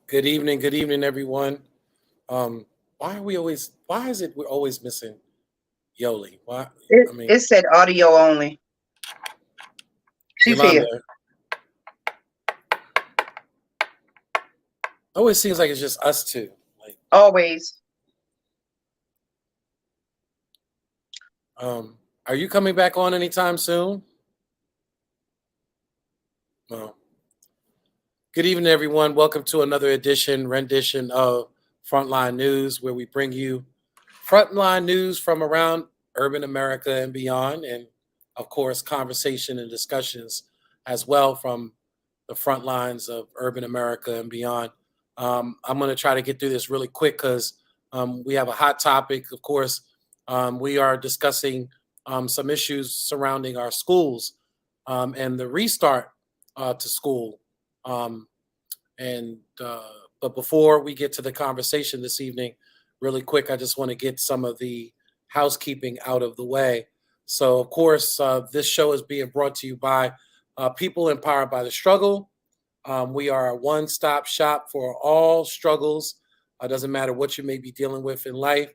Good evening, everyone. Um, why is it we're always missing Yoli? Why? It, I mean, it said audio only. She's here. Yolanda, always seems like it's just us two. Like, Always. are you coming back on anytime soon? Well, good evening, everyone. Welcome to another rendition of Frontline News, where we bring you frontline news from around urban America and beyond, and of course, conversation and discussions as well from the front lines of urban America and beyond. I'm going to try to get through this really quick because we have a hot topic. Of course, we are discussing some issues surrounding our schools and the restart to school. Um, and but before we get to the conversation this evening, really quick, I just want to get some of the housekeeping out of the way. So, of course, this show is being brought to you by People Empowered by the Struggle. We are a one-stop shop for all struggles. Doesn't matter what you may be dealing with in life,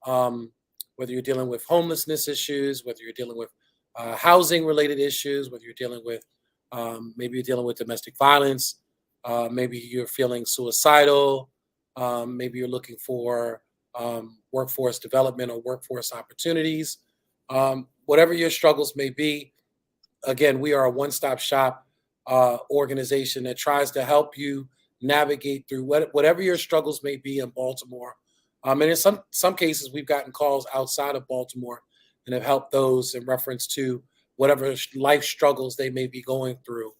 um, whether you're dealing with homelessness issues, whether you're dealing with housing-related issues, whether you're dealing with maybe you're dealing with domestic violence, maybe you're feeling suicidal, maybe you're looking for workforce development or workforce opportunities. Whatever your struggles may be, again, we are a one-stop shop organization that tries to help you navigate through whatever your struggles may be in Baltimore. And in some cases, we've gotten calls outside of Baltimore and have helped those in reference to whatever life struggles they may be going through.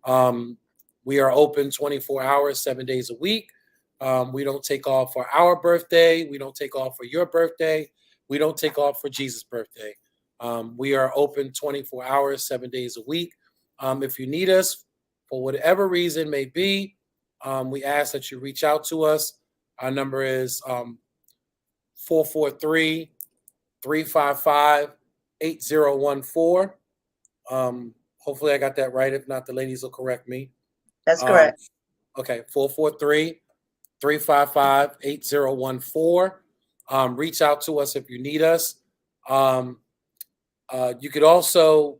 Um, we are open 24 hours, 7 days a week. We don't take off for our birthday. We don't take off for your birthday. We don't take off for Jesus' birthday. We are open 24 hours, 7 days a week. If you need us for whatever reason may be, we ask that you reach out to us. Our number is 443 355 8014. Hopefully, I got that right. If not, the ladies will correct me. That's Um, correct. okay, 443 355 8014. Reach out to us if you need us. Um, you could also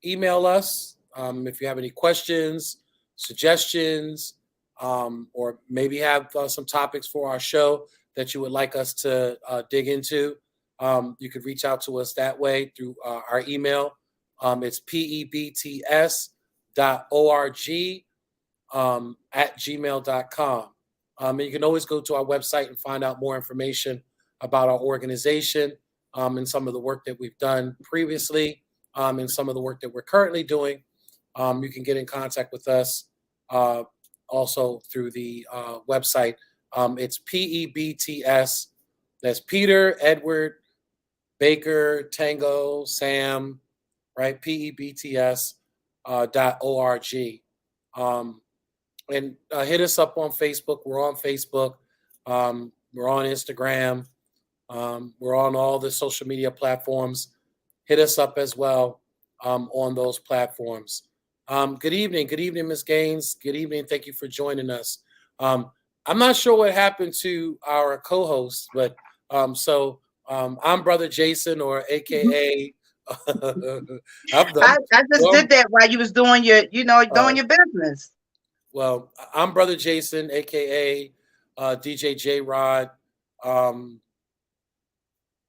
email us if you have any questions, suggestions, or maybe have some topics for our show that you would like us to dig into. You could reach out to us that way through our email. It's pebts.org at gmail.com. And you can always go to our website and find out more information about our organization and some of the work that we've done previously and some of the work that we're currently doing. You can get in contact with us also through the website. It's PEBTS. That's Peter, Edward, Baker, Tango, Sam, right? PEBTS .org. Um, and hit us up on Facebook. We're on Facebook. We're on Instagram. We're on all the social media platforms. Hit us up as well on those platforms. Good evening, Ms. Gaines. Good evening. Thank you for joining us. I'm not sure what happened to our co-host, but I'm Brother Jason, or AKA. I just well, did that while you was doing doing your business. I'm Brother Jason, aka DJ J Rod. Um,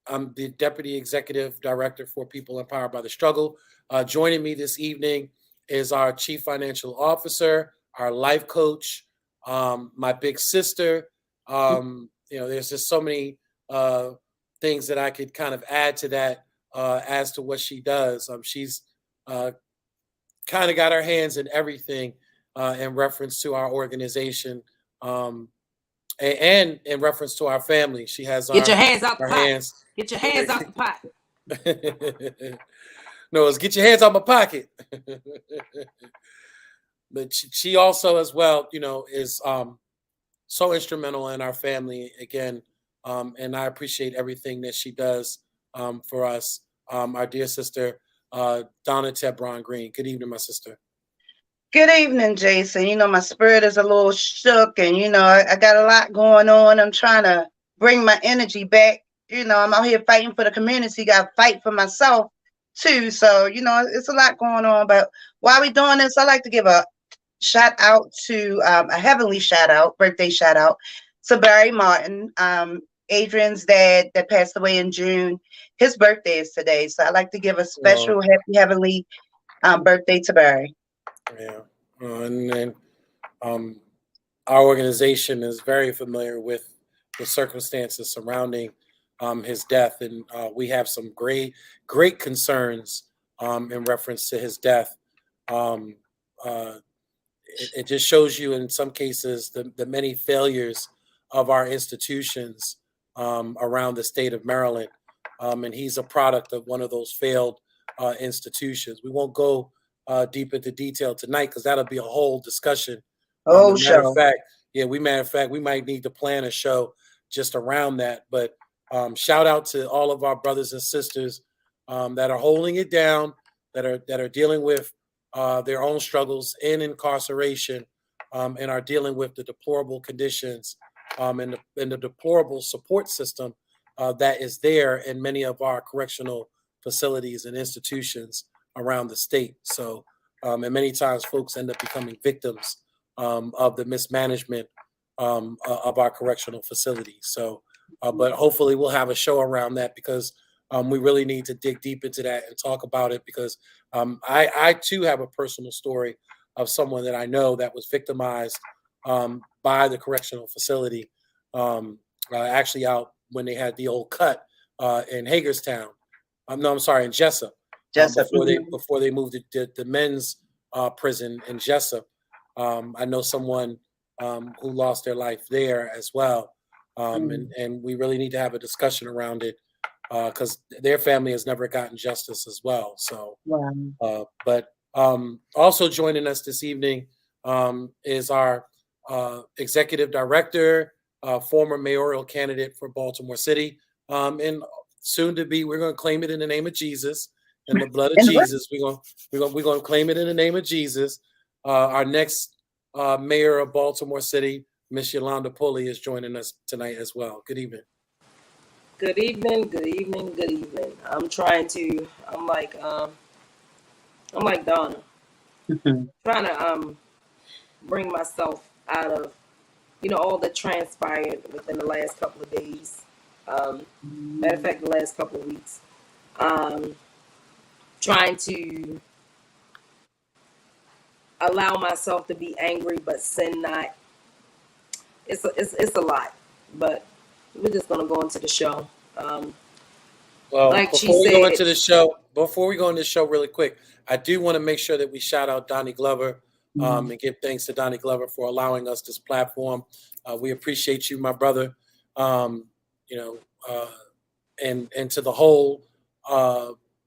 I'm the Deputy Executive Director for People Empowered by the Struggle. Joining me this evening is our Chief Financial Officer, our life coach, my big sister. There's just so many things that I could kind of add to that as to what she does. She's kind of got her hands in everything in reference to our organization. And in reference to our family. She has Get your hands out the our pot. hands. Get your hands out the pot. No, it's get your hands out my pocket. But she also, as well, is so instrumental in our family again. And I appreciate everything that she does for us. Our dear sister, Donna Tebron Green. Good evening, my sister. Good evening, Jason. My spirit is a little shook, and I got a lot going on. I'm trying to bring my energy back. I'm out here fighting for the community. Got to fight for myself too. So it's a lot going on. But while we're doing this, I like to give a shout out to a heavenly shout out, birthday shout out to Barry Martin, Adrian's dad that passed away in June. His birthday is today, so I like to give a special happy heavenly birthday to Barry. Yeah, and then our organization is very familiar with the circumstances surrounding his death, and we have some great concerns in reference to his death. Um, uh, it just shows you, in some cases, the many failures of our institutions around the state of Maryland, and he's a product of one of those failed institutions. We won't go deep into detail tonight because that'll be a whole discussion. Oh, Matter of show. fact, we might need to plan a show just around that. But shout out to all of our brothers and sisters that are holding it down, that are dealing with their own struggles in incarceration, and are dealing with the deplorable conditions and the deplorable support system that is there in many of our correctional facilities and institutions around the state. So, and many times folks end up becoming victims of the mismanagement of our correctional facilities. So, but hopefully we'll have a show around that because we really need to dig deep into that and talk about it because I too have a personal story of someone that I know that was victimized by the correctional facility, actually out when they had the old cut in Hagerstown. No, I'm sorry, in Jessup. Jessup. Before they moved to the men's prison in Jessup. I know someone who lost their life there as well, and we really need to have a discussion around it because their family has never gotten justice as well. So, but also joining us this evening is our executive director, former mayoral candidate for Baltimore City, and soon to be. We're going to claim it in the name of Jesus, in the blood of Jesus. We're going to claim it in the name of Jesus. Our next mayor of Baltimore City, Miss Yolanda Pulley, is joining us tonight as well. Good evening. Good evening, good evening, good evening. I'm like Donna. Trying to bring myself out of, all that transpired within the last couple of days. Matter of fact, the last couple of weeks. Trying to allow myself to be angry but sin not. It's a lot, but we're just gonna go into the show. Well, like before we go into the show really quick, I do want to make sure that we shout out Donnie Glover and give thanks to Donnie Glover for allowing us this platform. We appreciate you, my brother. And to the whole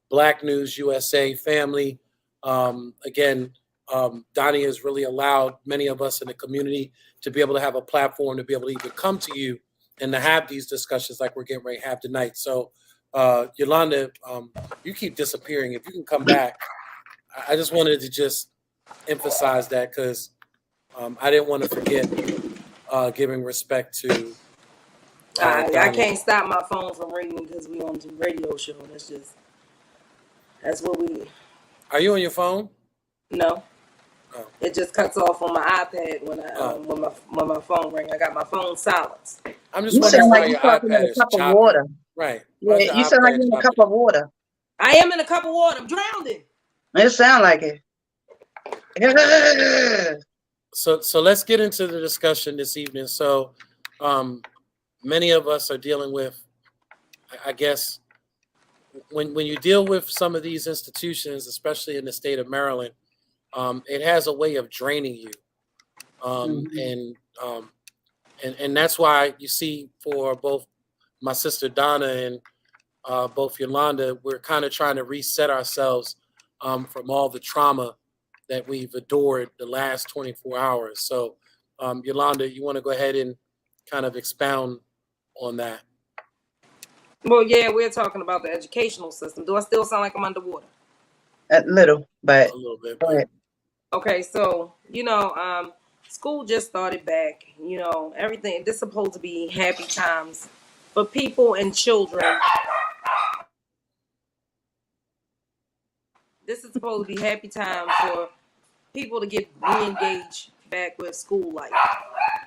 Black News USA family. Donnie has really allowed many of us in the community to be able to have a platform to be able to even come to you and to have these discussions like we're getting ready to have tonight. So, Yolanda, you keep disappearing. If you can come back, I just wanted to just emphasize that because I didn't want to forget giving respect to. I can't stop my phone from ringing because we on the radio show. That's what we. Are you on your phone? No. Oh. It just cuts off on my iPad when my phone rings. I got my phone silenced. I'm just wondering why your iPad is choppy. Of water. Right. Yeah, you sound like you're in a cup of water. I am in a cup of water. I'm drowning. It sounds like it. So let's get into the discussion this evening. So many of us are dealing with, I guess, when you deal with some of these institutions, especially in the state of Maryland, it has a way of draining you. And that's why you see for both my sister Donna and both Yolanda, we're kind of trying to reset ourselves from all the trauma that we've endured the last 24 hours. So Yolanda, you want to go ahead and kind of expound on that? Well, yeah, we're talking about the educational system. Do I still sound like I'm underwater? A little, but a little bit. Go ahead. Okay, so school just started back. Everything. This is supposed to be happy times for people and children. This is supposed to be happy time for people to get re-engaged back with school life.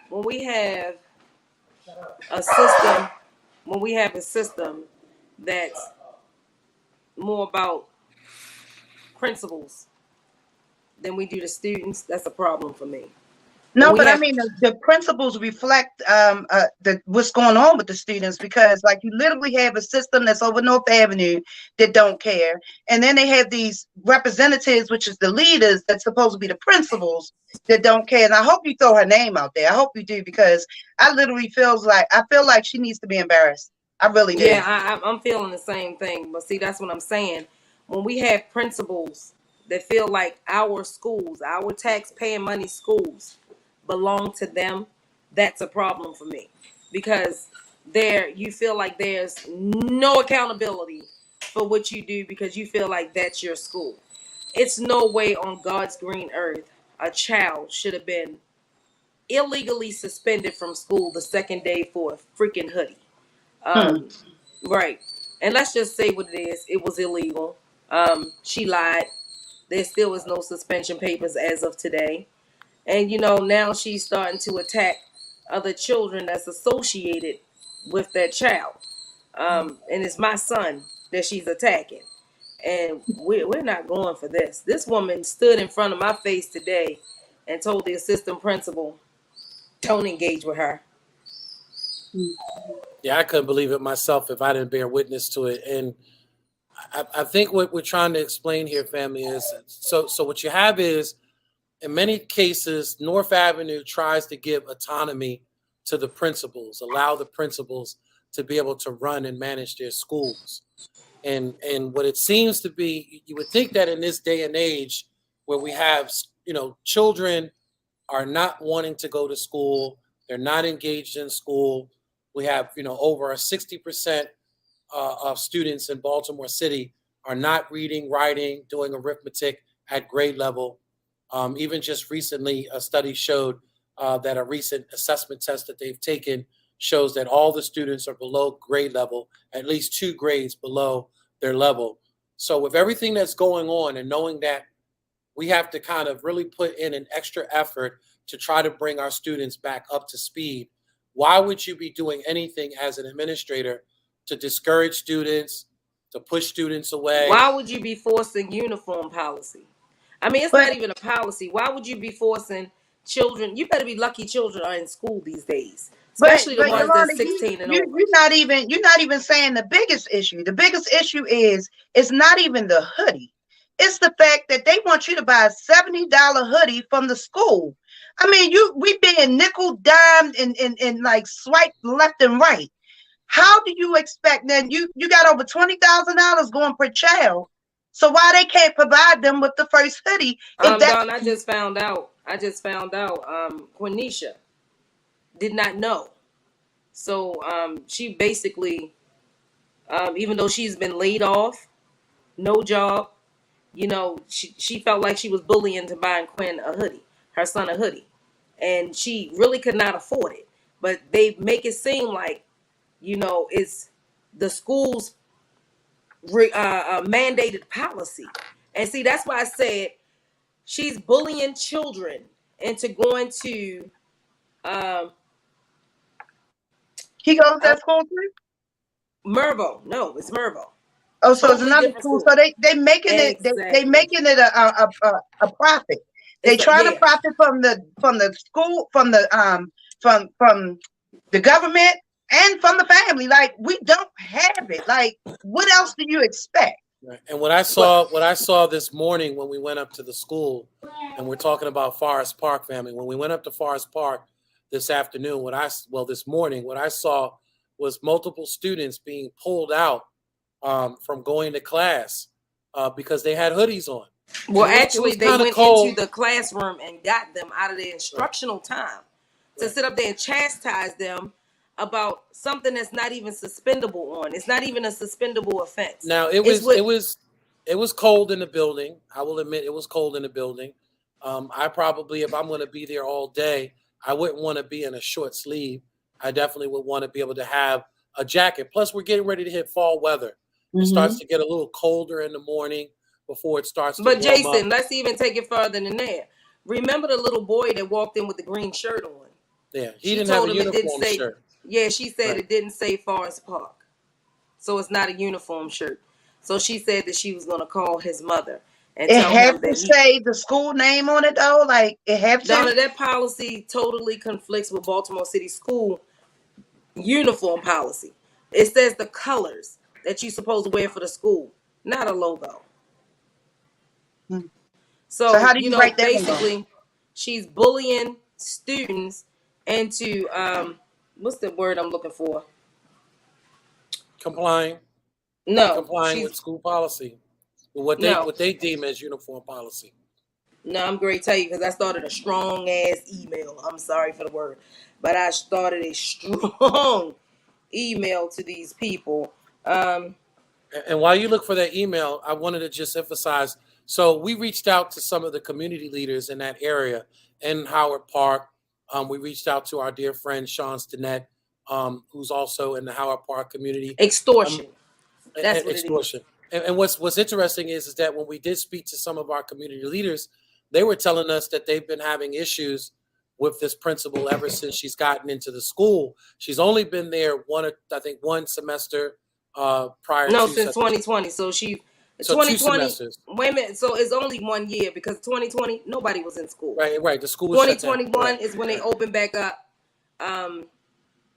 When we have a system, when we have a system that's more about principles than we do the students, that's a problem for me. No, We but I have mean the principles reflect what's going on with the students, because like you literally have a system that's over North Avenue that don't care, and then they have these representatives, which is the leaders that's supposed to be the principals, that don't care. And I hope you throw her name out there. I hope you do, because I feel like she needs to be embarrassed. I really do. Yeah, I'm feeling the same thing. But see, that's what I'm saying. When we have principals that feel like our schools, our tax-paying money schools, belong to them, that's a problem for me. Because you feel like there's no accountability for what you do because you feel like that's your school. It's no way on God's green earth a child should have been illegally suspended from school the second day for a freaking hoodie. Hmm. Um, right. And let's just say what it is. It was illegal. She lied. There still is no suspension papers as of today. And now she's starting to attack other children that's associated with that child. And it's my son that she's attacking. And we're not going for this. This woman stood in front of my face today and told the assistant principal, don't engage with her. Yeah, I couldn't believe it myself if I didn't bear witness to it. And I think what we're trying to explain here, family, is so what you have is, in many cases, North Avenue tries to give autonomy to the principals, allow the principals to be able to run and manage their schools. And what it seems to be, you would think that in this day and age where we have, children are not wanting to go to school, they're not engaged in school. We have, over a 60% of students in Baltimore City are not reading, writing, doing arithmetic at grade level. Even just recently, a study showed that a recent assessment test that they've taken shows that all the students are below grade level, at least 2 grades below their level. So with everything that's going on and knowing that we have to kind of really put in an extra effort to try to bring our students back up to speed, why would you be doing anything as an administrator to discourage students, to push students away? Why would you be forcing uniform policy? I mean, it's But not even a policy. Why would you be forcing children? You better be lucky children are in school these days, especially the ones Yolanda, that's 16 and over. you're not even saying the biggest issue. The biggest issue is it's not even the hoodie. It's the fact that they want you to buy a $70 hoodie from the school. I mean, we being nickel dimed and like swiped left and right. How do you expect then you got over $20,000 going per child? So why they can't provide them with the first hoodie? If that Dawn, I just found out. Quenisha did not know. So she basically, even though she's been laid off, no job, she felt like she was bullying to buying Quinn a hoodie, her son a hoodie, and she really could not afford it. But they make it seem like, it's the school's mandated policy. And see, that's why I said she's bullying children into going to he goes to that school too? Mervo. No, it's Mervo. Oh, so it's Totally another different school. school. So they making it they Exactly. making it a profit. They trying to Yeah. profit from the school, from the government and from the family. Like, we don't have it. Like, what else do you expect? Right. And what I saw this morning when we went up to the school, and we're talking about Forest Park, family. When we went up to Forest Park this afternoon, this morning, what I saw was multiple students being pulled out from going to class because they had hoodies on. Well, It was actually, they kinda went cold. into the classroom and got them out of their instructional time to sit up there and chastise them about something that's not even suspendable on. It's not even a suspendable offense. Now it was cold in the building. I will admit it was cold in the building. I probably, if I'm going to be there all day, I wouldn't want to be in a short sleeve. I definitely would want to be able to have a jacket. Plus, we're getting ready to hit fall weather. It starts to get a little colder in the morning before it starts to But warm Jason, up. let's even take it further than that. Remember the little boy that walked in with the green shirt on? Yeah, he She didn't have told a him it didn't uniform say. shirt. Yeah, she said Right. it didn't say Forest Park, so it's not a uniform shirt. So she said that she was going to call his mother and It tell have him to that he. say the school name on it though. Like it have Donna, to. that policy totally conflicts with Baltimore City School uniform policy. It says the colors that you're supposed to wear for the school, not a logo. Hmm. So So, how do you write that one down? basically, she's bullying students into what's the word I'm looking for? Complying No, complying with she's school policy, with no, what they deem as uniform policy. no. I'm going to tell you because I started a strong ass email. I'm sorry for the word, but I started a strong email to these people. And while you look for that email, I wanted to just emphasize. So we reached out to some of the community leaders in that area in Howard Park. We reached out to our dear friend Sean Stinnett, who's also in the Howard Park community. Extortion. That's And what it is. extortion. And what's interesting is that when we did speak to some of our community leaders, they were telling us that they've been having issues with this principal ever since she's gotten into the school. She's only been there one semester prior No, to since 2020. So she so 2 2020. semesters. Wait a minute. So it's only 1 year because 2020 nobody was in school. Right. The school was shut down. 2021 is when they opened back up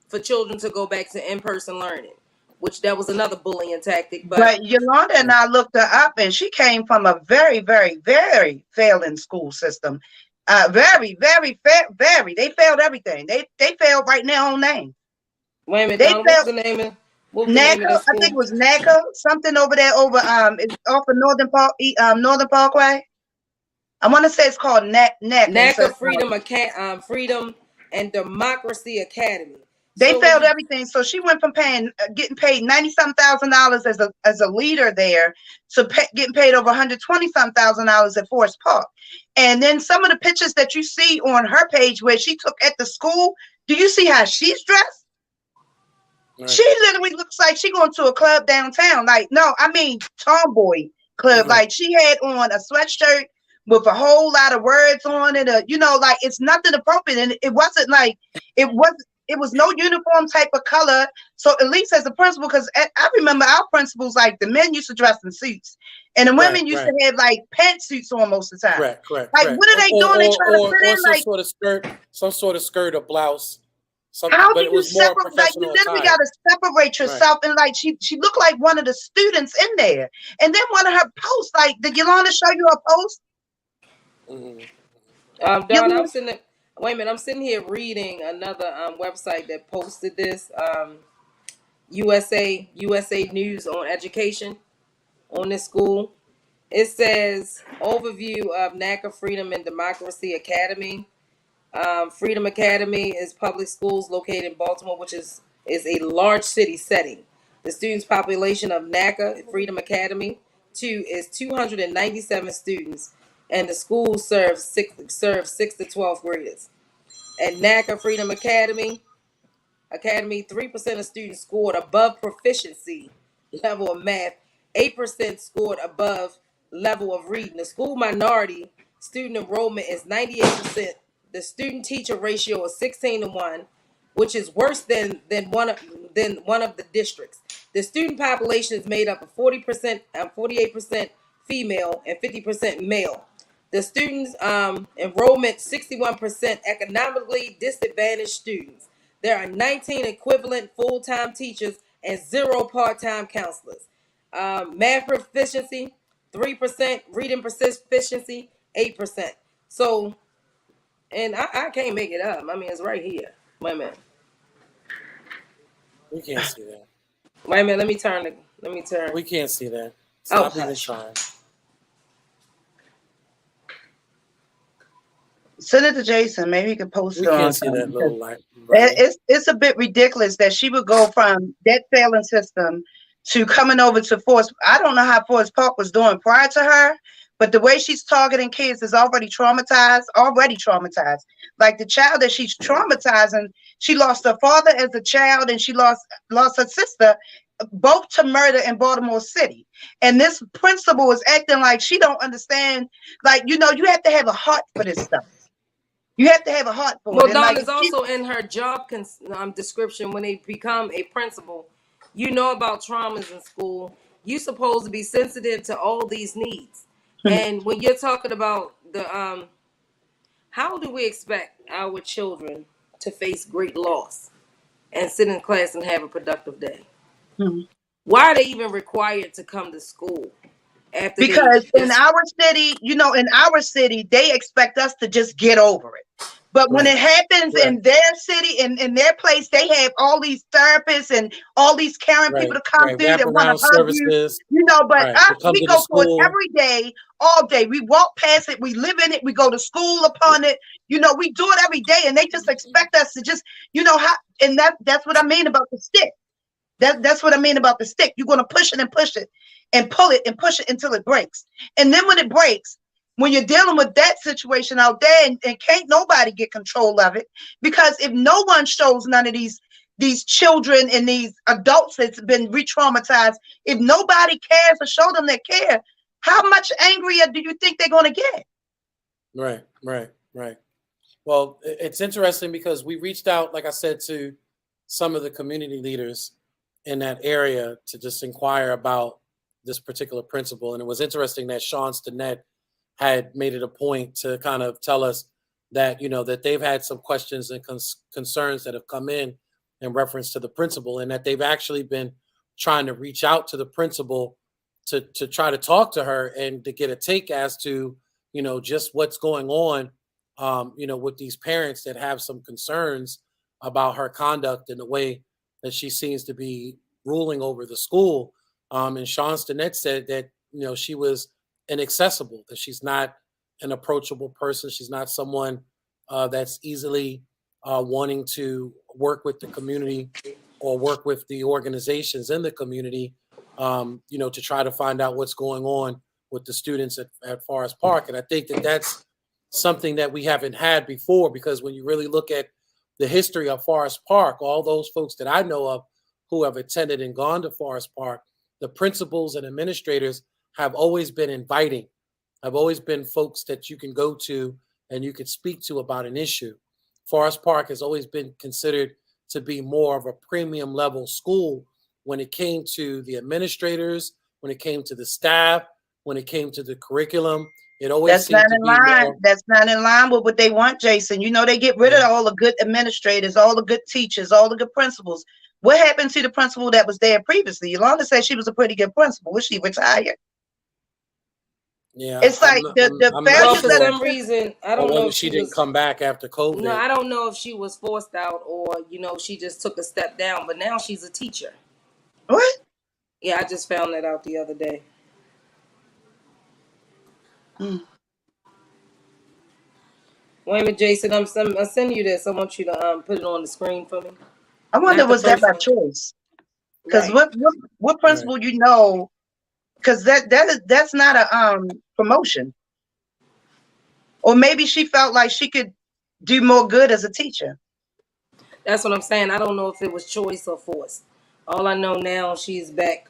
for children to go back to in-person learning, which that was another bullying tactic. But Yolanda and I looked her up, and she came from a very, very, very failing school system. Very, very, very. They failed everything. They failed right now on name. Wait a minute, They Donna, what was failed the name of NACA. that I think school? it was NACA. Something over there it's off of Northern Parkway. I want to say it's called NACA. NACA Freedom and Democracy Academy. They So failed everything. So she went from getting paid $90,000 as a leader there to getting paid over $120,000 at Forest Park. And then some of the pictures that you see on her page where she took at the school, do you see how she's dressed? Right. She literally looks like she going to a club downtown. Like, no, I mean tomboy club. Mm-hmm. Like she had on a sweatshirt with a whole lot of words on it. Like it's nothing appropriate. And it wasn't like it was no uniform type of color. So at least as a principal, because I remember our principals, like the men used to dress in suits and the women used to have like pantsuits on most of the time. Correct. Like what are they doing? They trying to fit in like some sort of skirt or blouse. How do you separate? Like you literally got to separate yourself, and like she looked like one of the students in there. And then one of her posts, like, did Yolanda show you her post? Don, I'm sitting there, wait a minute, I'm sitting here reading another website that posted this USA News on education on this school. It says overview of NACA Freedom and Democracy Academy. Freedom Academy is public schools located in Baltimore, which is a large city setting. The students population of NACA Freedom Academy 2 is 297 students, and the school serves 6 to 12th graders. At NACA Freedom Academy, 3% of students scored above proficiency level of math, 8% scored above level of reading. The school minority student enrollment is 98%. The student-teacher ratio is 16-1, which is worse than one of the districts. The student population is made up of 48% female and 50% male. The students enrollment 61% economically disadvantaged students. There are 19 equivalent full-time teachers and 0 part-time counselors. Math proficiency 3%, reading proficiency 8%. So. And I can't make it up. I mean, it's right here. Wait a minute. We can't see that. Wait a minute. Let me turn. We can't see that. Stop even trying. Send it to Jason. Maybe he can post it. We can't see that little light. It's a bit ridiculous that she would go from that failing system to coming over to Forest. I don't know how Forest Park was doing prior to her, But the way she's targeting kids is already traumatized. Like the child that she's traumatizing, she lost her father as a child, and she lost her sister, both to murder in Baltimore City. And this principal is acting like she don't understand. Like, you know, you have to have a heart for this stuff. You have to have a heart for it. Well, And Dawn like, is also in her job description when they become a principal. You know about traumas in school. You're supposed to be sensitive to all these needs. And when you're talking about the how do we expect our children to face great loss and sit in class and have a productive day? Why are they even required to come to school after because they in our city, you know, they expect us to just get over it. But when Right. it happens Right. in their city, in their place, they have all these therapists and all these caring people to come through that want to Wraparound hug you, services. you know. But Right. us, They come we to the go through it school. every day, all day. We walk past it, we live in it, we go to school upon it. You know, we do it every day, and they just expect us to just, you know, and that's what I mean about the stick. That's what I mean about the stick. You're going to push it and push it and pull it and push it until it breaks. And then when it breaks, when you're dealing with that situation out there, and can't nobody get control of it, because if no one shows none of these children and these adults that's been re-traumatized, if nobody cares or show them their care, how much angrier do you think they're going to get? Right. Well, it's interesting because we reached out, like I said, to some of the community leaders in that area to just inquire about this particular principle. And it was interesting that Sean Stinnett had made it a point to kind of tell us that, you know, that they've had some questions and concerns that have come in reference to the principal, and that they've actually been trying to reach out to the principal to try to talk to her and to get a take as to, you know, just what's going on, you know, with these parents that have some concerns about her conduct and the way that she seems to be ruling over the school. And Sean Stinnett said that, you know, she was inaccessible, that she's not an approachable person. She's not someone that's easily wanting to work with the community or work with the organizations in the community, you know, to try to find out what's going on with the students at Forest Park. And I think that that's something that we haven't had before, because when you really look at the history of Forest Park, all those folks that I know of who have attended and gone to Forest Park, the principals and administrators have always been inviting, have always been folks that you can go to and you can speak to about an issue. Forest Park has always been considered to be more of a premium level school when it came to the administrators, when it came to the staff, when it came to the curriculum. It always That's seemed not to in be line. more. That's not in line with what they want, Jason. You know, they get rid of all the good administrators, all the good teachers, all the good principals. What happened to the principal that was there previously? Yolanda said she was a pretty good principal. Was she retired? Yeah, It's like the I'm not well, failures for of sure. some reason, I Or don't know whether if she she didn't was. come back after COVID. No, I don't know if she was forced out or, you know, she just took a step down, but now she's a teacher. what? Yeah, I just found that out the other day. Mm. Wait a minute, Jason, I'm sending you this. I want you to put it on the screen for me. I wonder, Not the was that first by one. choice? Because Right. what principal you know? Because that's not a promotion. Or maybe she felt like she could do more good as a teacher. That's what I'm saying. I don't know if it was choice or force. All I know now, she's back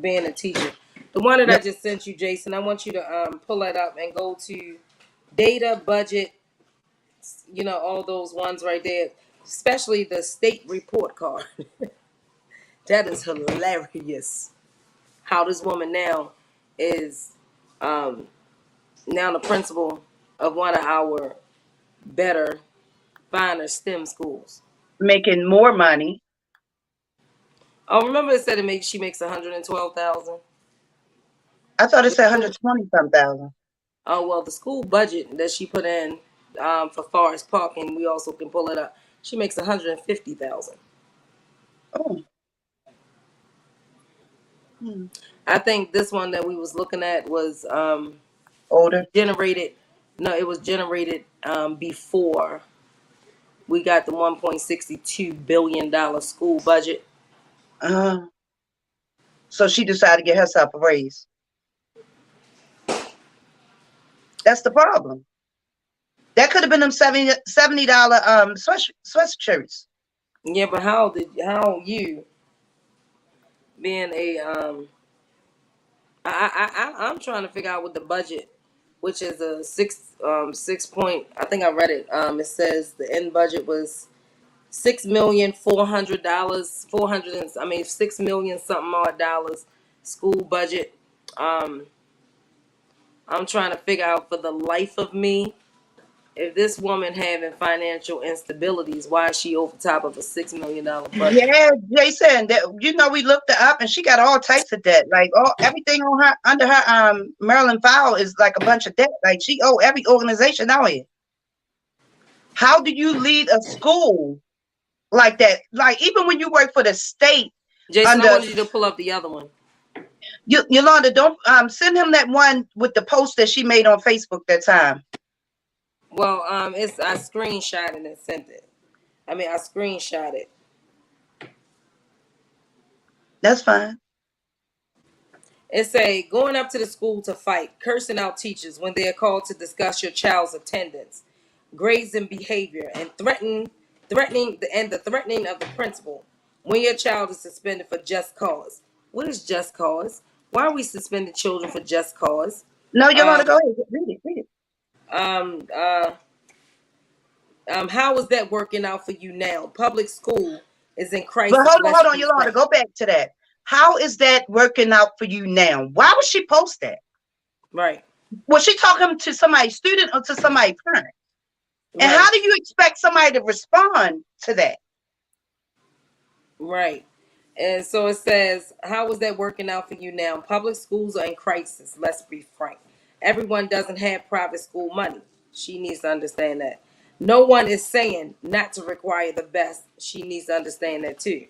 being a teacher. The one that I Yep. just sent you, Jason, I want you to pull that up and go to data, budget, you know, all those ones right there, especially the state report card. That is hilarious. How this woman now is now the principal of one of our better, finer STEM schools. Making more money. Oh, remember it said she makes 112,000. I thought it The said school, 120 some thousand. oh well, the school budget that she put in for Forest Park, and we also can pull it up. She makes 150,000. Oh. Hmm. I think this one that we was looking at was Older. generated. No, it was generated before we got the $1.62 billion school budget. So she decided to get herself a raise. That's the problem. That could have been them $70 sweatshirts. Yeah, but how you being a I'm trying to figure out what the budget, which is a 6 point. I think I read it. It says the end budget was $6,400,000, 6 million something odd dollars school budget. Um, I'm trying to figure out for the life of me if this woman having financial instabilities, why is she over top of a $6 million budget? Yeah, Jason, that we looked her up and she got all types of debt. Like everything on her under her Maryland file is like a bunch of debt. Like she owe every organization out here. How do you lead a school like that? Like even when you work for the state, Jason, I wanted you to pull up the other one. Yolanda, don't send him that one with the post that she made on Facebook that time. Well, I screenshot it and sent it. I screenshot it. That's fine. It say going up to the school to fight, cursing out teachers when they are called to discuss your child's attendance, grades and behavior, and threatening of the principal when your child is suspended for just cause. What is just cause? Why are we suspending children for just cause? No, Yolanda, go ahead. Read it. How is that working out for you now? Public school is in crisis. But hold on, Yolanda, go back to that. How is that working out for you now? Why would she post that? Right. Was she talking to somebody's student or to somebody's parent? And how do you expect somebody to respond to that? Right. And so it says, how is that working out for you now? Public schools are in crisis. Let's be frank. Everyone doesn't have private school money. She needs to understand that. No one is saying not to require the best. She needs to understand that too.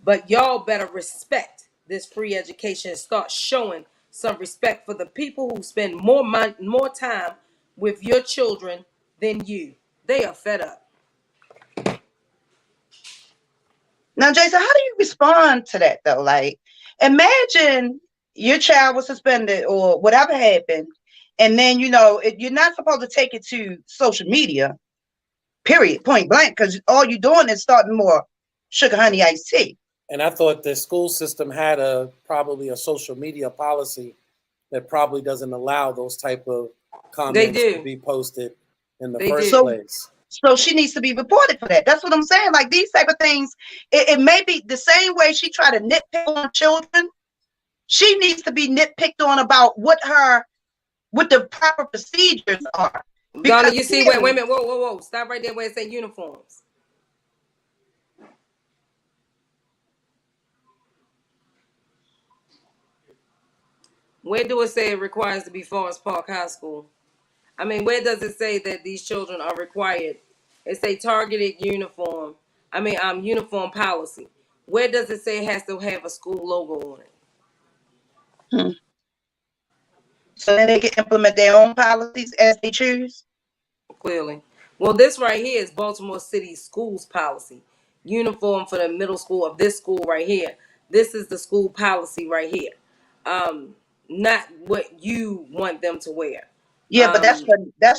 But y'all better respect this free education and start showing some respect for the people who spend more time with your children than you. They are fed up. Now, Jason, how do you respond to that though? Like, imagine your child was suspended or whatever happened, and then you're not supposed to take it to social media, period, point blank, because all you're doing is starting more sugar honey iced tea. And I thought the school system had probably a social media policy that probably doesn't allow those type of comments to be posted in the first place. So she needs to be reported for that. That's what I'm saying. Like these type of things, it may be the same way she try to nitpick on children. She needs to be nitpicked on about what the proper procedures are. Donna, you see, wait a minute, whoa, stop right there where it say uniforms. Where do it say it requires to be Forest Park High School? Where does it say that these children are required? It say targeted uniform. Uniform policy. Where does it say it has to have a school logo on it? So then they can implement their own policies as they choose? Clearly. Well, this right here is Baltimore City Schools policy. Uniform for the middle school of this school right here. This is the school policy right here. Not what you want them to wear. Yeah, but that's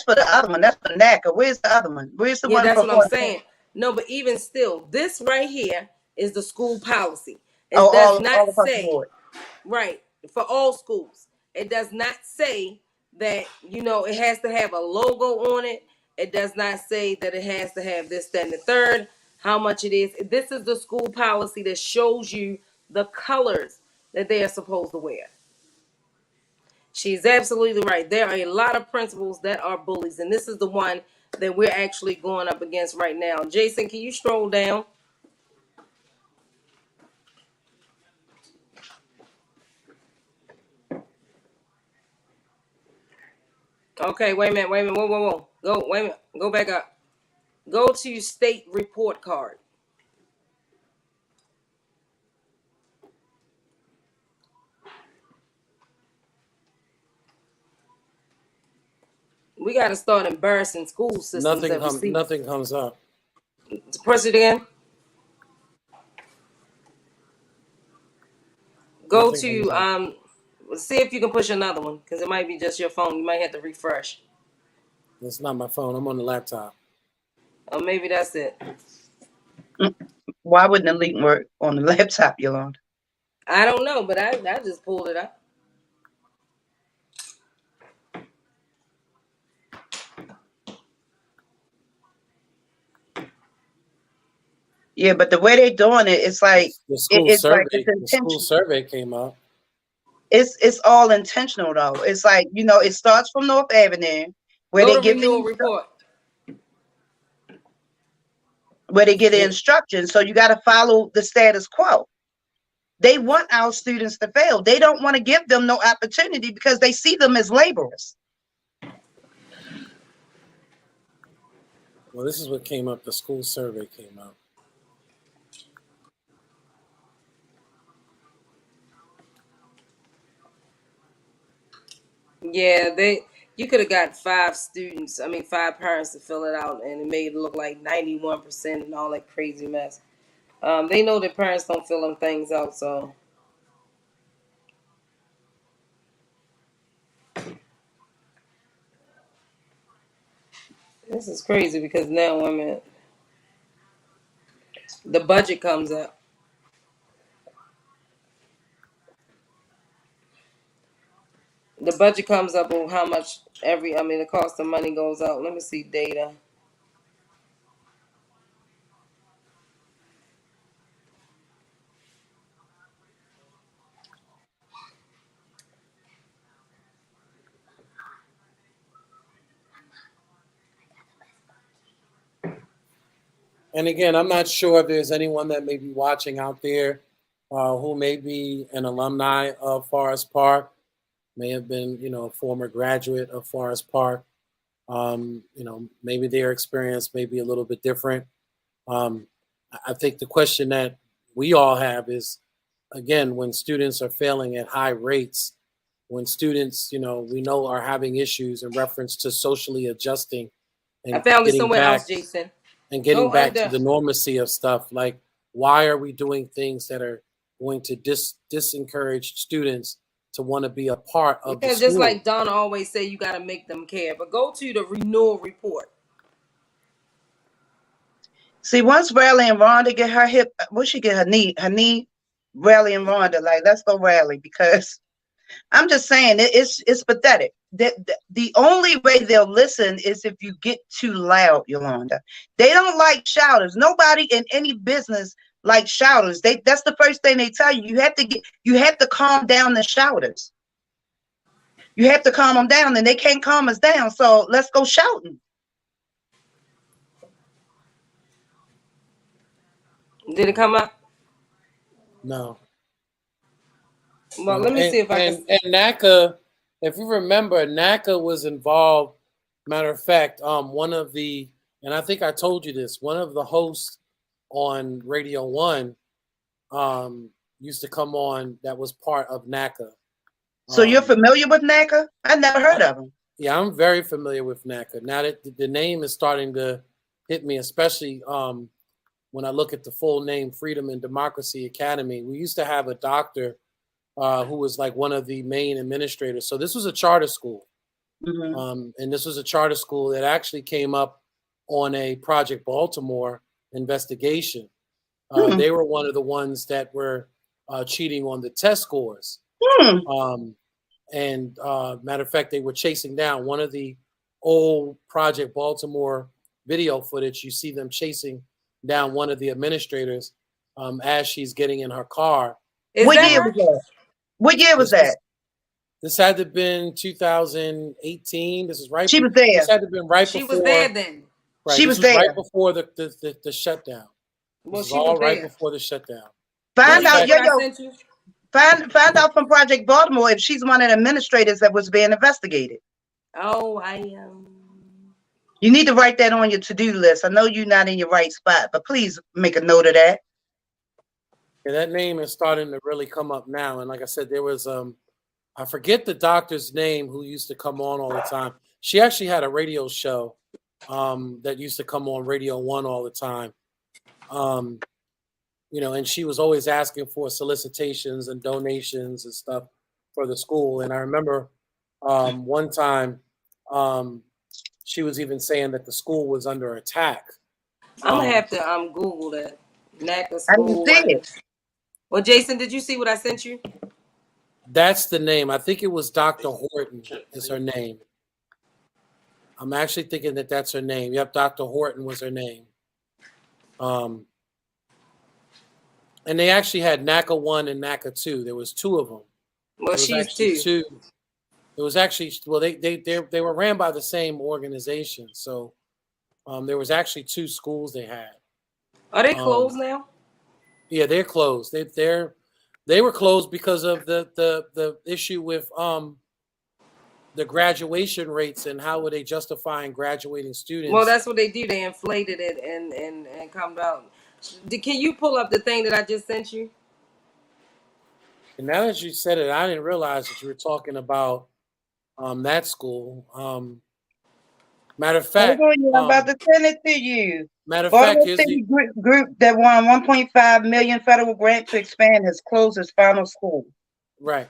for the other one. That's for NACA. Where's the other one? Where's the one? That's what I'm saying. No, but even still, this right here is the school policy. It does not say right for all schools. It does not say that it has to have a logo on it. It does not say that it has to have this, that, and the third. How much it is. This is the school policy that shows you the colors that they are supposed to wear. She's absolutely right. There are a lot of principals that are bullies, and this is the one that we're actually going up against right now. Jason, can you scroll down? Okay, wait a minute. Whoa. Go back up. Go to state report card. We got to start embarrassing school systems. Nothing comes up. Press it again. Go to See if you can push another one, because it might be just your phone. You might have to refresh. It's not my phone. I'm on the laptop. Or maybe that's it. Why wouldn't the link work on the laptop, Yolanda? I don't know, but I just pulled it up. Yeah, but the way they're doing it, it's like The school it's like survey. it's The school intentional. survey came out. It's all intentional though. It's like, you know, it starts from North Avenue where Go they to give renewal the report. instructions. So you got to follow the status quo. They want our students to fail. They don't want to give them no opportunity because they see them as laborers. Well, this is what came up. The school survey came out. Yeah, you could have got 5 parents to fill it out, and it made it look like 91% and all that crazy mess. They know that parents don't fill them things out, so this is crazy because now the budget comes up. The budget comes up on how much the cost of money goes out. Let me see data. And again, I'm not sure if there's anyone that may be watching out there who may be an alumni of Forest Park, may have been, a former graduate of Forest Park. Maybe their experience may be a little bit different. I think the question that we all have is, again, when students are failing at high rates, when students, we know are having issues in reference to socially adjusting I and found it getting somewhere else, back Jason. and getting Go back to under. the normacy of stuff. Like, why are we doing things that are going to disencourage students to want to be a part of the Because just school? like Donna always say, you got to make them care. But go to the renewal report. See, once Rally and Rhonda get her hip, what she get her knee, Rally and Rhonda, like, let's go Rally, because I'm just saying it's pathetic. The only way they'll listen is if you get too loud, Yolanda. They don't like shouters. Nobody in any business likes shouters. That's the first thing they tell you. You have to calm down the shouters. You have to calm them down, and they can't calm us down. So let's go shouting. Did it come up? No. Well, let me see if I can. And NACA, if you remember, NACA was involved. Matter of fact, one of the, and I think I told you this, one of the hosts on Radio One used to come on that was part of NACA. So you're familiar with NACA? I never heard of them. Yeah, I'm very familiar with NACA. Now that the name is starting to hit me, especially when I look at the full name, Freedom and Democracy Academy. We used to have a doctor who was like one of the main administrators. So this was a charter school. Mm-hmm. And this was a charter school that actually came up on a Project Baltimore investigation. They were one of the ones that were cheating on the test scores. And matter of fact, they were chasing down one of the old Project Baltimore video footage. You see them chasing down one of the administrators as she's getting in her car. What year was that? What year was that? This had to have been 2018. This is right. She was there. This had to have been right She before. was there then. Right. She This was there right before the shutdown. Well, this she was all was right there. before the shutdown. Find out, yo. Find out from Project Baltimore if she's one of the administrators that was being investigated. Oh, You need to write that on your to-do list. I know you're not in your right spot, but please make a note of that. Yeah, that name is starting to really come up now. And like I said, there was I forget the doctor's name who used to come on all the time. She actually had a radio show that used to come on Radio One all the time. And she was always asking for solicitations and donations and stuff for the school. And I remember one time she was even saying that the school was under attack. I'm gonna have to Google that. NACA I didn't school. see it. Well, Jason, did you see what I sent you? That's the name. I think it was Dr. Horton is her name. I'm actually thinking that that's her name. Yep, Dr. Horton was her name. And they actually had NACA 1 and NACA 2. There was two of them. Well, she's two. It was actually, well, they were ran by the same organization. So there was actually two schools they had. Are they closed now? Yeah, they're closed. They were closed because of the issue with the graduation rates and how were they justifying graduating students. Well, that's what they do. They inflated it and come out. Can you pull up the thing that I just sent you? And now that you said it, I didn't realize that you were talking about that school. Matter of fact, I'm about to send it to you. Matter of fact, Baltimore City group that won 1.5 million federal grant to expand has closed its final school. Right.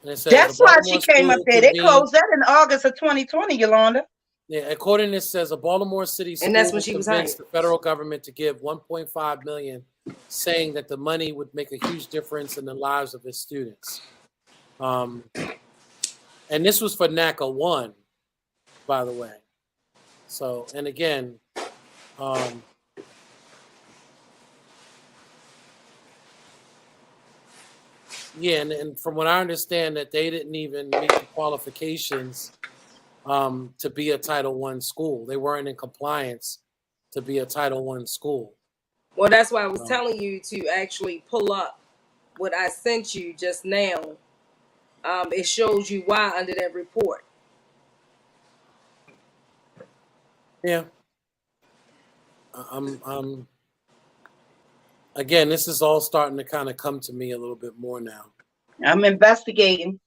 And it says that's why she came up there. They closed that in August of 2020, Yolanda. Yeah, according to this, says a Baltimore City school and that's when she was convinced the federal government to give 1.5 million, saying that the money would make a huge difference in the lives of its students. And this was for NACA 1, by the way. So, and again, yeah, and from what I understand, that they didn't even meet the qualifications to be a Title I school. They weren't in compliance to be a Title I school. Well, that's why I was telling you to actually pull up what I sent you just now. It shows you why under that report. Yeah. Again, this is all starting to kind of come to me a little bit more now. I'm investigating.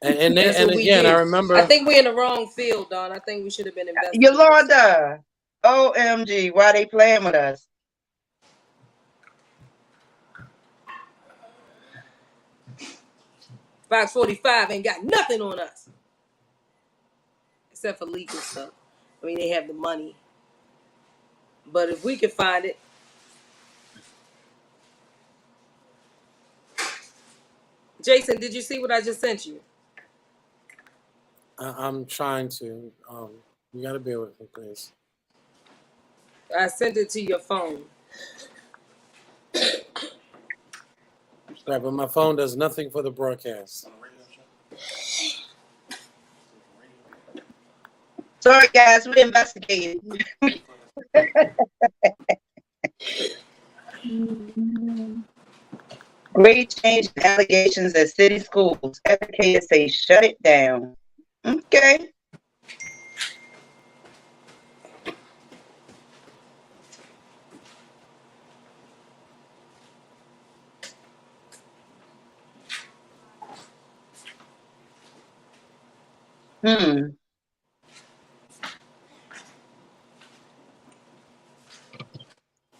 And again, I remember. I think we're in the wrong field, Don. I think we should have been investigating. Yolanda, OMG, why they playing with us? Fox 45 ain't got nothing on us. Except for legal stuff. I mean, they have the money. But if we can find it. Jason, did you see what I just sent you? I'm trying to. You got to bear with me, please. I sent it to your phone. Right, but my phone does nothing for the broadcast. Sorry, guys, we're investigating. Grade change and allegations at city schools. Educators say shut it down. Okay.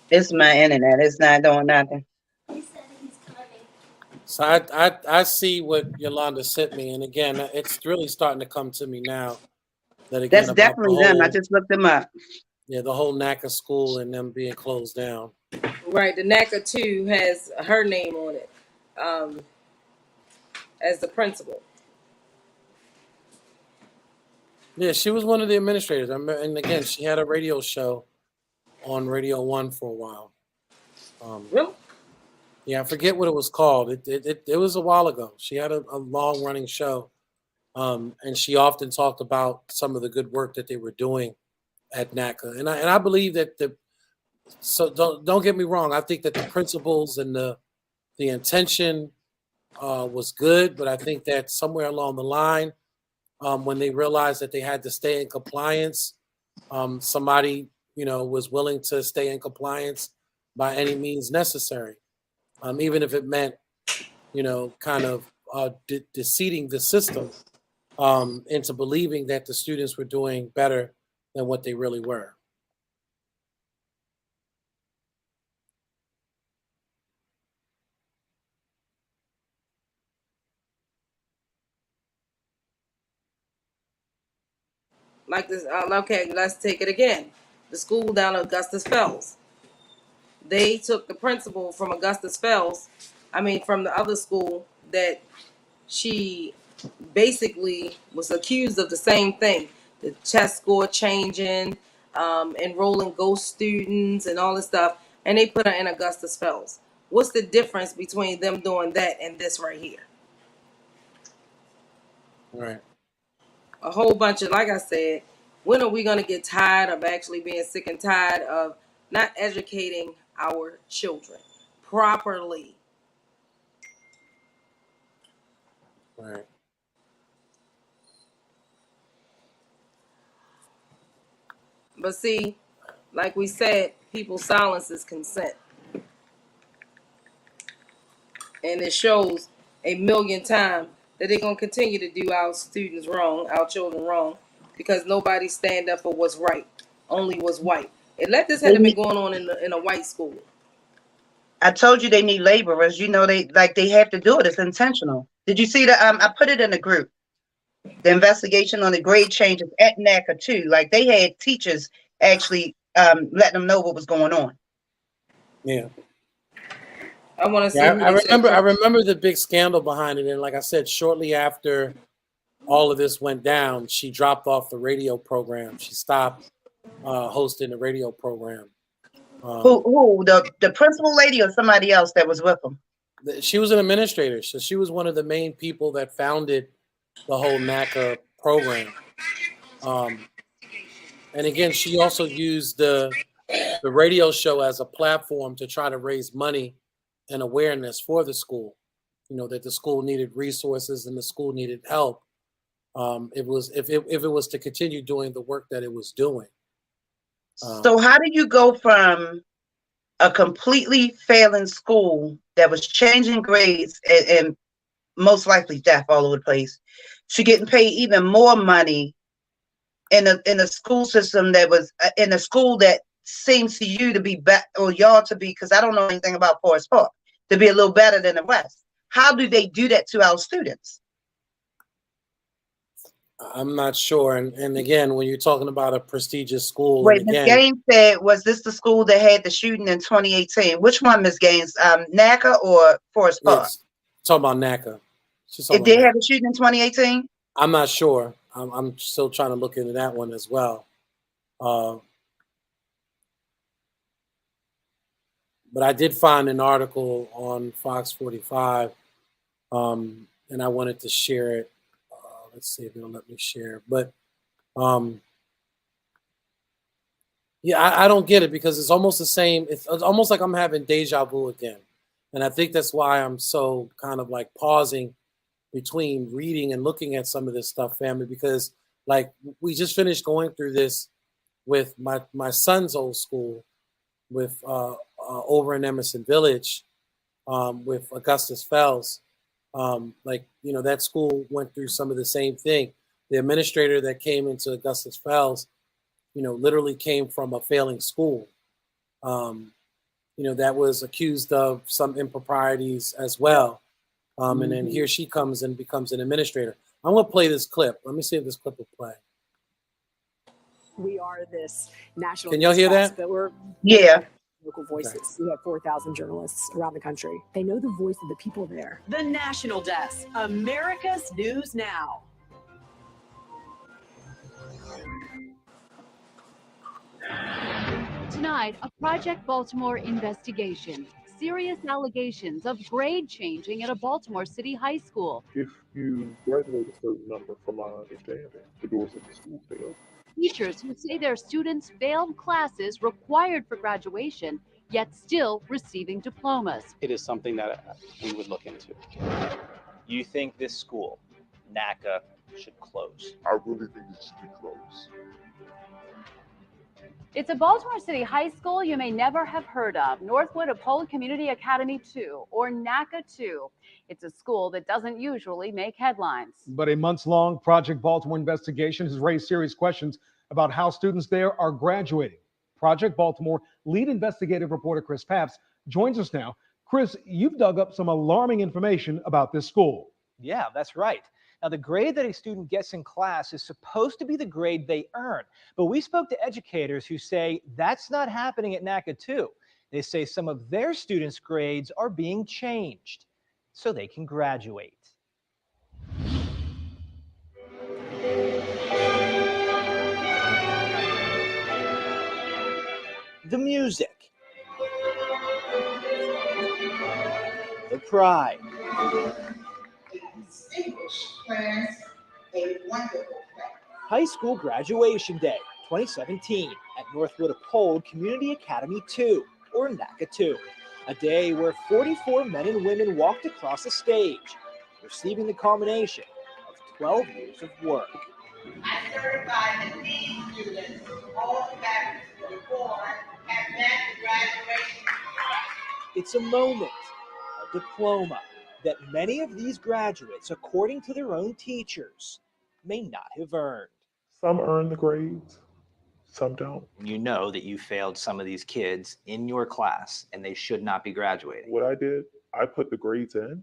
It's my internet. It's not doing nothing. So I see what Yolanda sent me, and again, it's really starting to come to me now. That again, that's definitely them. I just looked them up. Yeah, the whole NACA school and them being closed down. Right, the NACA 2 has her name on it as the principal. Yeah, she was one of the administrators. And again, she had a radio show on Radio 1 for a while. Really? Yeah, I forget what it was called. It was a while ago. She had a long-running show, and she often talked about some of the good work that they were doing at NACA. And I believe that so don't get me wrong. I think that the principles and the intention was good, but I think that somewhere along the line, when they realized that they had to stay in compliance, somebody was willing to stay in compliance by any means necessary, even if it meant kind of deceiving the system into believing that the students were doing better than what they really were. Like this, okay, let's take it again. The school down at Augustus Fells. They took the principal from Augustus Fells, from the other school that she basically was accused of the same thing. The test score changing, enrolling ghost students and all this stuff. And they put her in Augustus Fells. What's the difference between them doing that and this right here? Right. A whole bunch of, like I said, when are we going to get tired of actually being sick and tired of not educating our children properly? Right. But see, like we said, people's silence is consent. And it shows a million times that they're going to continue to do our students wrong, our children wrong, because nobody stand up for what's right, only what's white. And let this had been going on in a white school. I told you they need laborers. You know, they have to do it. It's intentional. Did you see the I put it in the group, the investigation on the grade changes at NACA too. Like they had teachers actually letting them know what was going on. Yeah. I want to see. Yeah, I remember the big scandal behind it, and like I said, shortly after all of this went down, she dropped off the radio program. She stopped hosting the radio program. Who the principal lady or somebody else that was with them? She was an administrator, so she was one of the main people that founded the whole NACA program. And again, she also used the radio show as a platform to try to raise money and awareness for the school. You know, that the school needed resources and the school needed help. It was if it was to continue doing the work that it was doing. So how do you go from a completely failing school that was changing grades and most likely deaf all over the place to getting paid even more money in a school system that was in a school that seems to you to be better, or y'all to be, because I don't know anything about Forest Park, to be a little better than the West? How do they do that to our students? I'm not sure. And again, when you're talking about a prestigious school, Wait, Ms. Gaines said, was this the school that had the shooting in 2018? Which one, Ms. Gaines? NACA or Forest Park? Talking about NACA. It did have a shooting in 2018? I'm not sure. I'm still trying to look into that one as well. But I did find an article on Fox 45, and I wanted to share it. Let's see if it'll let me share. But yeah, I don't get it because it's almost the same. It's almost like I'm having deja vu again. And I think that's why I'm so kind of like pausing between reading and looking at some of this stuff, family, because like we just finished going through this with my son's old school with over in Emerson Village with Augustus Fells. Like, you know, that school went through some of the same thing. The administrator that came into Augustus Fells, you know, literally came from a failing school. You know, that was accused of some improprieties as well. And then here she comes and becomes an administrator. I'm going to play this clip. Let me see if this clip will play. We are this national. Can y'all hear that? But we're local voices. Okay. We have 4,000 journalists around the country. They know the voice of the people there. The National Desk, America's News Now. Tonight, a Project Baltimore investigation. Serious allegations of grade changing at a Baltimore City high school. If you graduate a certain number, from my understanding, the doors of the school stay open. Teachers who say their students failed classes required for graduation, yet still receiving diplomas. It is something that we would look into. You think this school, NACA, should close? I really think it should be closed. It's a Baltimore City high school you may never have heard of, Northwood Apollo Community Academy 2, or NACA 2. It's a school that doesn't usually make headlines. But a months-long Project Baltimore investigation has raised serious questions about how students there are graduating. Project Baltimore lead investigative reporter Chris Papps joins us now. Chris, you've dug up some alarming information about this school. Yeah, that's right. Now, the grade that a student gets in class is supposed to be the grade they earn, but we spoke to educators who say that's not happening at NACA too. They say some of their students' grades are being changed so they can graduate. The music, the pride, distinguished class, a wonderful class. High School Graduation Day 2017 at Northwood Uphold Community Academy 2, or NACA 2. A day where 44 men and women walked across the stage, receiving the culmination of 12 years of work. I certify that these students, all the batches before, have met the graduation. It's a moment, a diploma, that many of these graduates, according to their own teachers, may not have earned. Some earn the grades, some don't. You know that you failed some of these kids in your class and they should not be graduating. What I did, I put the grades in,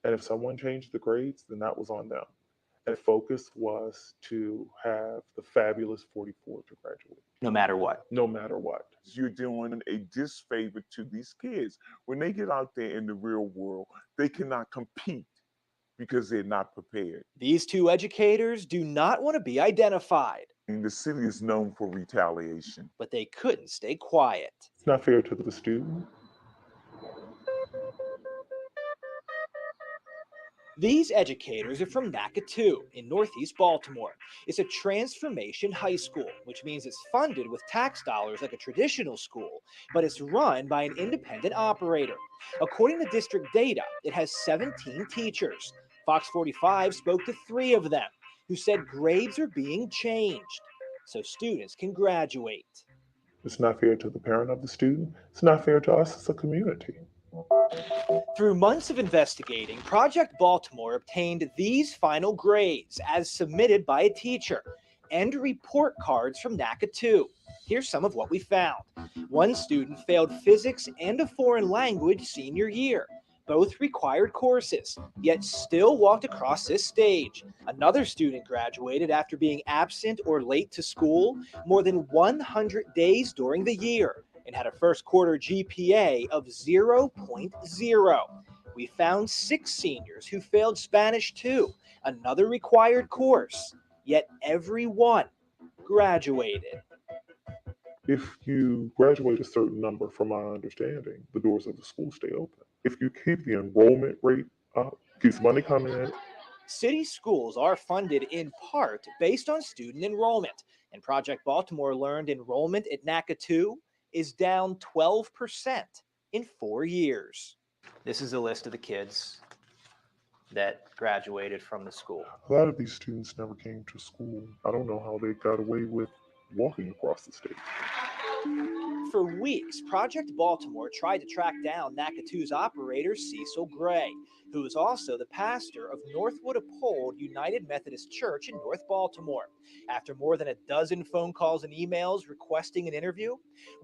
and if someone changed the grades, then that was on them. And focus was to have the fabulous 44 to graduate. No matter what. No matter what. You're doing a disfavor to these kids. When they get out there in the real world, they cannot compete because they're not prepared. These two educators do not want to be identified. And the city is known for retaliation. But they couldn't stay quiet. It's not fair to the student. These educators are from NACA 2 in Northeast Baltimore. It's a transformation high school, which means it's funded with tax dollars like a traditional school, but it's run by an independent operator. According to district data, it has 17 teachers. Fox 45 spoke to 3 of them, who said grades are being changed so students can graduate. It's not fair to the parent of the student. It's not fair to us as a community. Through months of investigating, Project Baltimore obtained these final grades as submitted by a teacher and report cards from NACA 2. Here's some of what we found. One student failed physics and a foreign language senior year. Both required courses, yet still walked across this stage. Another student graduated after being absent or late to school more than 100 days during the year and had a first quarter GPA of 0.0. We found 6 seniors who failed Spanish 2, another required course, yet every one graduated. If you graduate a certain number, from my understanding, the doors of the school stay open. If you keep the enrollment rate up, keeps money coming in. City schools are funded in part based on student enrollment, and Project Baltimore learned enrollment at NACA 2 is down 12% in 4 years. This is a list of the kids that graduated from the school. A lot of these students never came to school. I don't know how they got away with walking across the state. For weeks, Project Baltimore tried to track down NACA 2's operator, Cecil Gray, who is also the pastor of Northwood Uphold United Methodist Church in North Baltimore. After more than a dozen phone calls and emails requesting an interview,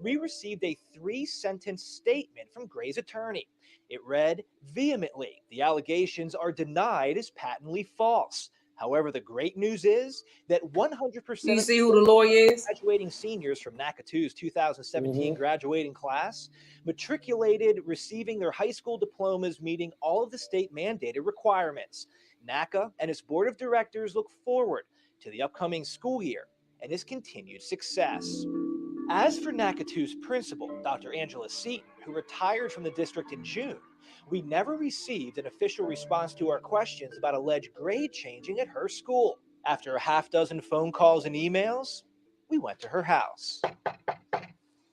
we received a 3-sentence statement from Gray's attorney. It read, vehemently, the allegations are denied as patently false. However, the great news is that 100% You see who the lawyer is? Graduating seniors from NACA 2's 2017 graduating class matriculated, receiving their high school diplomas, meeting all of the state mandated requirements. NACA and its board of directors look forward to the upcoming school year and its continued success. As for NACA 2's principal, Dr. Angela Seaton, who retired from the district in June, we never received an official response to our questions about alleged grade changing at her school. After a half dozen phone calls and emails, we went to her house.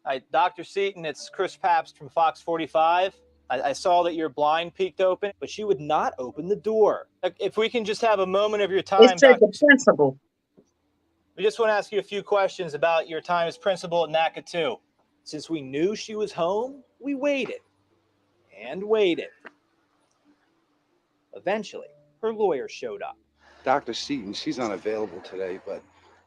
Hi, Dr. Seaton, it's Chris Pabst from Fox 45. I saw that your blind peeked open. But she would not open the door. If we can just have a moment of your time. It said the principal. We just want to ask you a few questions about your time as principal at NACA 2. Since we knew she was home, we waited and waited. Eventually, her lawyer showed up. Dr. Seaton, she's unavailable today, but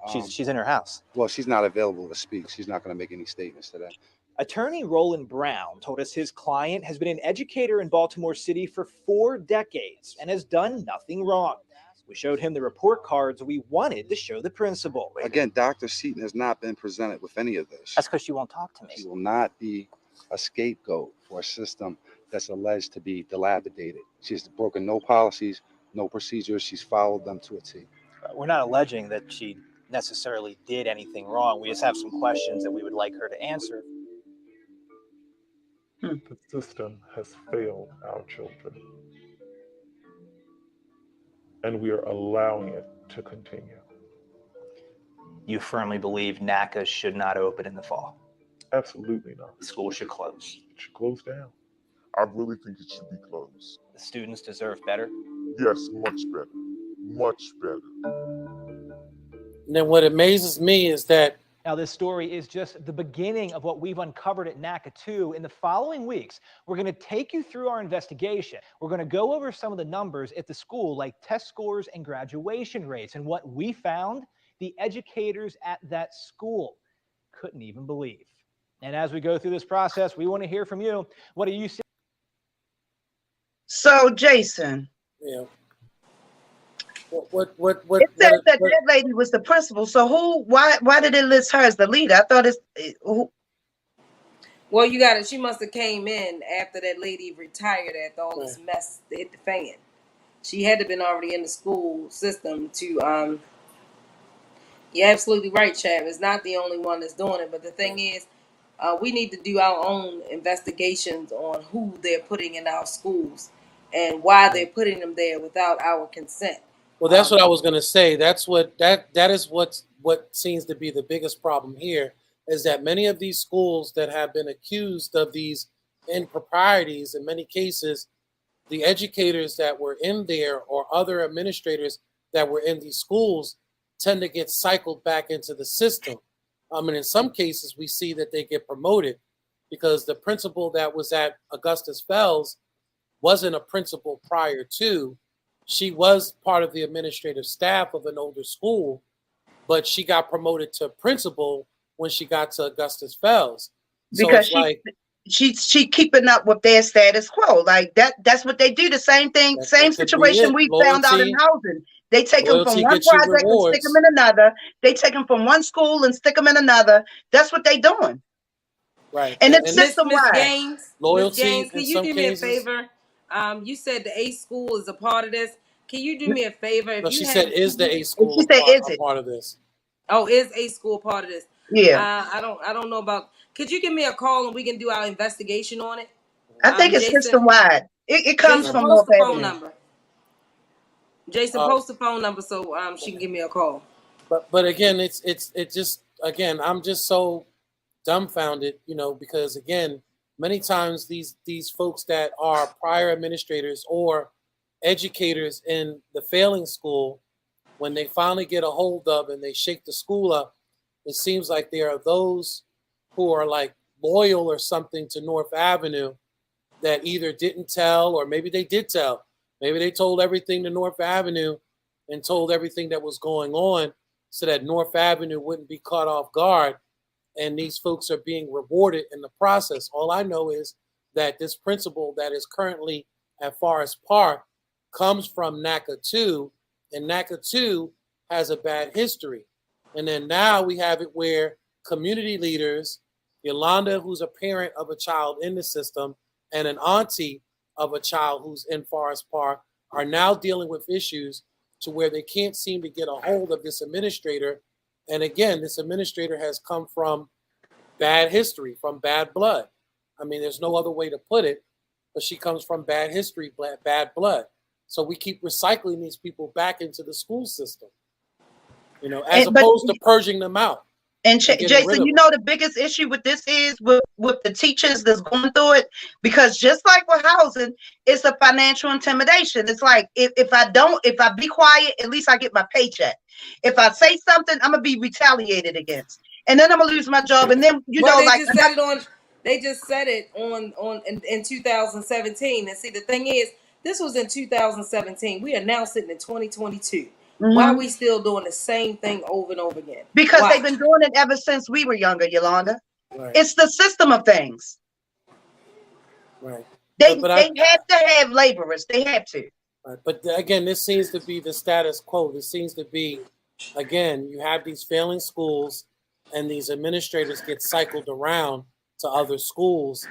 She's in her house. well, she's not available to speak. She's not going to make any statements today. Attorney Roland Brown told us his client has been an educator in Baltimore City for 4 decades and has done nothing wrong. We showed him the report cards we wanted to show the principal. Again, Dr. Seaton has not been presented with any of this. That's because she won't talk to me. She will not be a scapegoat for a system that's alleged to be dilapidated. She's broken no policies, no procedures. She's followed them to a T. We're not alleging that she necessarily did anything wrong. We just have some questions that we would like her to answer. The system has failed our children, and we are allowing it to continue. You firmly believe NACA should not open in the fall? Absolutely not. The school should close. It should close down. I really think it should be closed. The students deserve better? Yes, much better. Much better. And then what amazes me is that Now, this story is just the beginning of what we've uncovered at NACA 2. In the following weeks, we're going to take you through our investigation. We're going to go over some of the numbers at the school, like test scores and graduation rates. And what we found, the educators at that school couldn't even believe. And as we go through this process, we want to hear from you. What do you see? So, Jason. Yeah. It says that lady was the principal. So why did it list her as the leader? I thought who? Well, you got it. She must have came in after that lady retired after all this mess hit the fan. She had to have been already in the school system to you're absolutely right, Chad. It's not the only one that's doing it, but the thing is, we need to do our own investigations on who they're putting in our schools and why they're putting them there without our consent. Well, that's what I was going to say. That's that is what seems to be the biggest problem here, is that many of these schools that have been accused of these improprieties, in many cases, the educators that were in there or other administrators that were in these schools tend to get cycled back into the system. And in some cases, we see that they get promoted because the principal that was at Augustus Fells wasn't a principal prior to. She was part of the administrative staff of an older school, but she got promoted to principal when she got to Augustus Fells. So Because it's she keeping up with their status quo. Like that's what they do. The same thing, same situation we found out in housing. They take them from one project and stick them in another. They take them from one school and stick them in another. That's what they doing. Right. And it's system-wide. Miss Gaines, loyalty. Miss Gaines, can you do me a cases. favor? You said the A school is a part of this. Can you do me a favor? If No, you she have, said, "Is the A school She said, "Is it part of this?" Oh, is A school part of this? Yeah. I don't know about. Could you give me a call and we can do our investigation on it? I think it's Jason, system-wide. It comes Jason, from post more the phone avenues. number. Jason, post the phone number so she can give me a call. But again, it's just, again, I'm just so dumbfounded, because again, many times these folks that are prior administrators or educators in the failing school, when they finally get a hold of and they shake the school up, it seems like there are those who are like loyal or something to North Avenue that either didn't tell, or maybe they did tell. Maybe they told everything to North Avenue and told everything that was going on so that North Avenue wouldn't be caught off guard. And these folks are being rewarded in the process. All I know is that this principal that is currently at Forest Park comes from NACA 2, and NACA 2 has a bad history. And then now we have it where community leaders, Yolanda, who's a parent of a child in the system, and an auntie of a child who's in Forest Park, are now dealing with issues to where they can't seem to get a hold of this administrator. And again, this administrator has come from bad history, from bad blood. I mean, there's no other way to put it, but she comes from bad history, bad blood. So we keep recycling these people back into the school system, as opposed to purging them out. And Jason, the biggest issue with this is with the teachers that's going through it, because just like with housing, it's a financial intimidation. It's like, if I be quiet, at least I get my paycheck. If I say something, I'm gonna be retaliated against, and then I'm gonna lose my job. And then they just said it on in 2017. And see, the thing is, this was in 2017. We are now sitting in 2022. Mm-hmm. Why are we still doing the same thing over and over again? Because they've been doing it ever since we were younger, Yolanda. Right. It's the system of things. Right. They have to have laborers. They have to. Right. But again, this seems to be the status quo. This seems to be, again, you have these failing schools, and these administrators get cycled around to other schools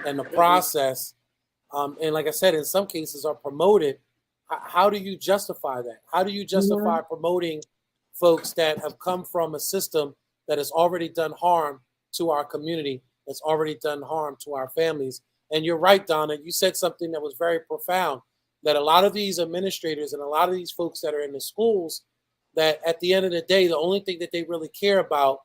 in the process. And like I said, in some cases are promoted. How do you justify that? How do you justify promoting folks that have come from a system that has already done harm to our community, that's already done harm to our families? And you're right, Donna, you said something that was very profound, that a lot of these administrators and a lot of these folks that are in the schools, that at the end of the day, the only thing that they really care about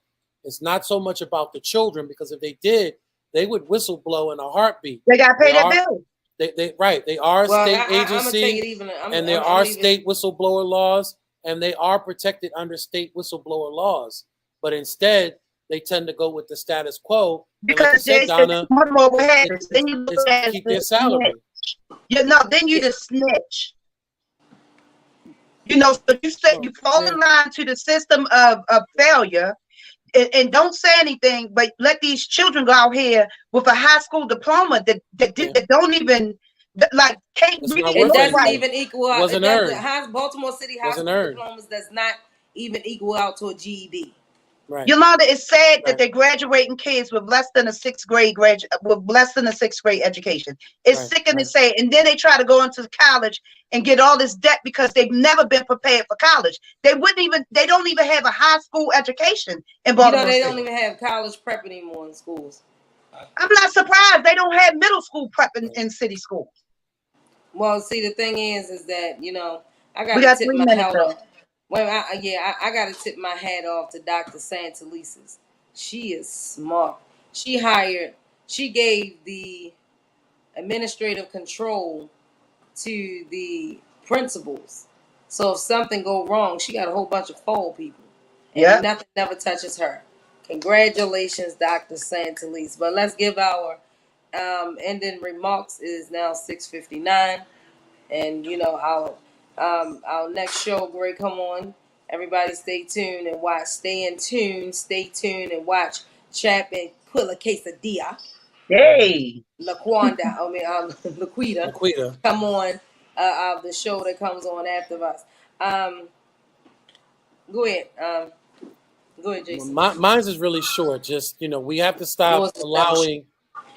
is not so much about the children, because if they did, they would whistle blow in a heartbeat. They got to pay their bills. They right. They are a state I'm gonna agency, take it even. and there are state whistleblower laws, and they are protected under state whistleblower laws. But instead, they tend to go with the status quo. Because said, Donna, one more what happens. Then you look at keep their salary. You know, then you just snitch. You know, so you say you fall in line to the system of failure. And don't say anything, but let these children go out here with a high school diploma that don't even like can't read it doesn't even equal out. Wasn't earned. Baltimore City high school diplomas does not even equal out to a GED. Right. Yolanda, it's sad that they're graduating kids with less than a sixth grade education. It's sickening to say, and then they try to go into college and get all this debt because they've never been prepared for college. They don't even have a high school education in Baltimore. They don't even have college prep anymore in schools. I'm not surprised they don't have middle school prep in city schools. Well, see, the thing is that I got to tip my hat off. Well, I got to tip my hat off to Dr. Santelises. She is smart. She gave the administrative control to the principals. So if something go wrong, she got a whole bunch of fall people. And nothing never touches her. Congratulations, Dr. Santelises. But let's give our ending remarks. It is now 6:59. And our next show, Greg, come on. Everybody stay tuned and watch. Stay tuned and watch Chapman Quilla Quesadilla. Hey. Laquita. Come on. The show that comes on after us. Go ahead. Go ahead, Jason. Mine's is really short. Just, we have to stop allowing.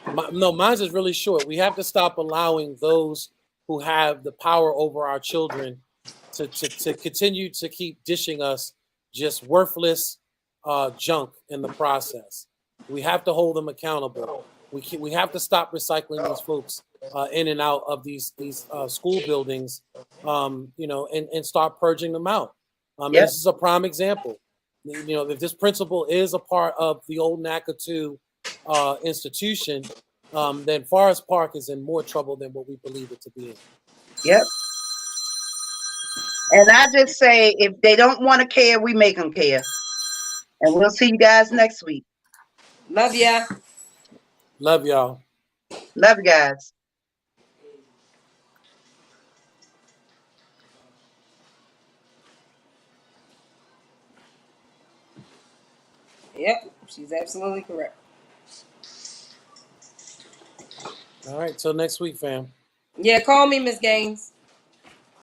Mine's is really short. We have to stop allowing those who have the power over our children to continue to keep dishing us just worthless junk in the process. We have to hold them accountable. We have to stop recycling these folks in and out of these school buildings, and start purging them out. This is a prime example. If this principal is a part of the old NACA 2 institution, then Forest Park is in more trouble than what we believe it to be in. Yep. And I just say, if they don't want to care, we make them care. And we'll see you guys next week. Love ya. Love y'all. Love you guys. Yep, she's absolutely correct. All right, till next week, fam. Yeah, call me, Miss Gaines.